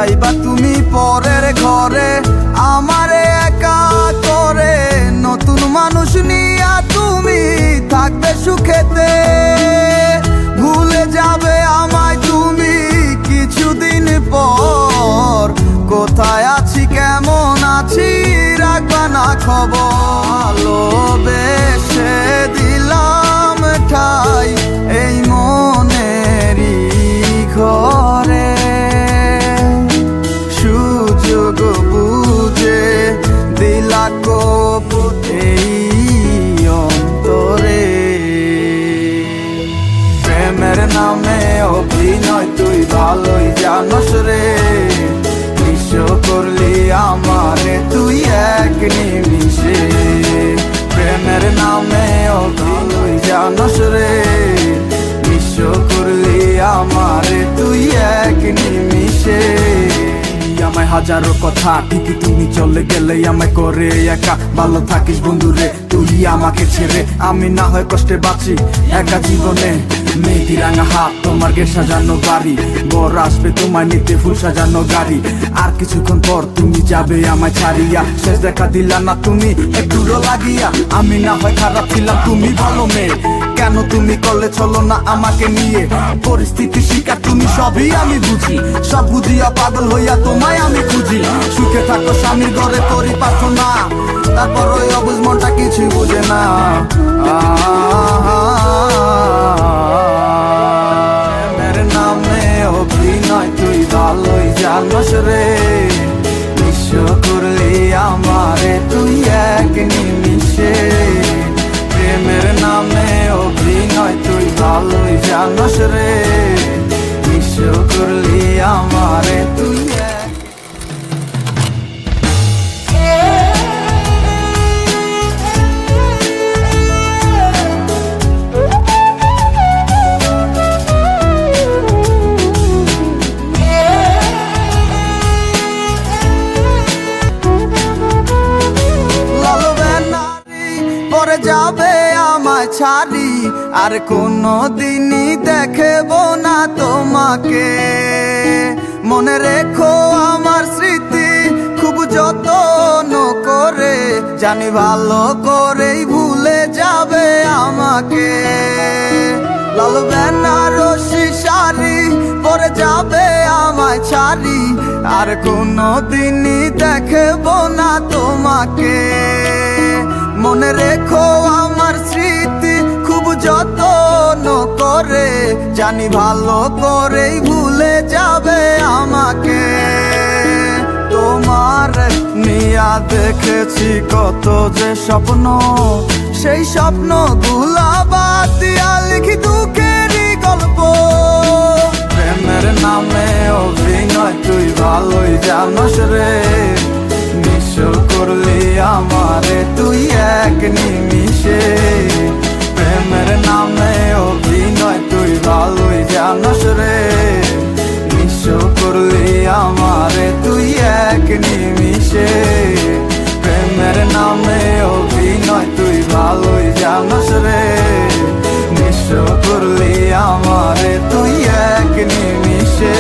যাইবা তুমি পরের ঘরে আমারে একা করে, নতুন মানুষ নিয়া তুমি থাকবে সুখেতে। ভুলে যাবে আমায় তুমি কিছুদিন পর, কোথায় আছি কেমন আছি রাখবা না খবর। ভালোবেসে দিলাম ঠাই এই মনেরই ঘরে, সুযোগ বুঝে দিলা কবুত এই অন্তরে। প্রেমের নামে অভিনয় তুই ভালোই জানস রে, করলি আমারে তুই এক নিমিষে। প্রেমের নামে অভিনয় জানস রে, বিশ্ব করলি আমারে তুই এক নিমিষে। আমায় হাজারো কথা ঠিকই তুমি চলে গেলে আমায় করে একা। ভালো থাকিস বন্ধুরে তুই আমাকে ছেড়ে, আমি না হয় কষ্টে বাঁচি একা জীবনে। মেয়েটি রাঙা হাত তোমার গে সাজানো বাড়ি, বর আসবে তোমায় নিতে ফুল সাজানো গাড়ি। আর কিছুক্ষণ পর তুমি যাবে আমায় ছাড়িয়া, শেষ দেখা দিলা না তুমি একটু লাগিয়া। আমি না হয় খারাপ ছিলাম তুমি ভালো মেয়ে, কেন তুমি করলে চলো না আমাকে নিয়ে। পরিস্থিতি শিকার তুমি সবই আমি বুঝি, সব বুঝিয়া পাগল হইয়া তোমায় আমি খুঁজি। সুখে থাকো স্বামীর ঘরে করি প্রার্থনা, তারপর ওই অবুঝ মনটা কিছুই বুঝে না। প্রেমের নামে অভিনয় তুই ভালোই জানস রে, বিশ্ব করলি আমারে তুই এক নিমিষে। প্রেমের নামে অভিনয় তুই ভালোই জানস রে, বিশ্ব করলি আমারে তুই এক। পরে যাবে আমায় ছাড়ি, আর কোনো দিনই দেখব না তোমাকে। মনে রেখো আমার স্মৃতি খুব যত্ন করে, জানি ভালো করেই ভুলে যাবে আমাকে। লাল বেনারসি শাড়ি পরে যাবে আমায় ছাড়ি, আর কোনো দিনই দেখব না তোমাকে। মনে রেখো আমার স্মৃতি খুব যত্ন করে, জানি ভালো করেই ভুলে যাবে আমাকে। তোমার নিয়া দেখেছি কত যে স্বপ্ন, সেই স্বপ্ন গুলা বাদ দিয়া লিখি দুঃখেরই গল্প। প্রেমের নামে অভিনয় তুই ভালোই জানস রে, বিশ্ব করলি আমারে তুই এক নিমিষে। প্রেমের নামে অভিনয় তুই ভালোই জানস রে, বিশ্ব করলি আমারে তুই এক নিমিষে। প্রেমের নামে অভিনয় তুই ভালোই জানস রে, বিশ্ব করলি আমারে তুই এক নিমিষে।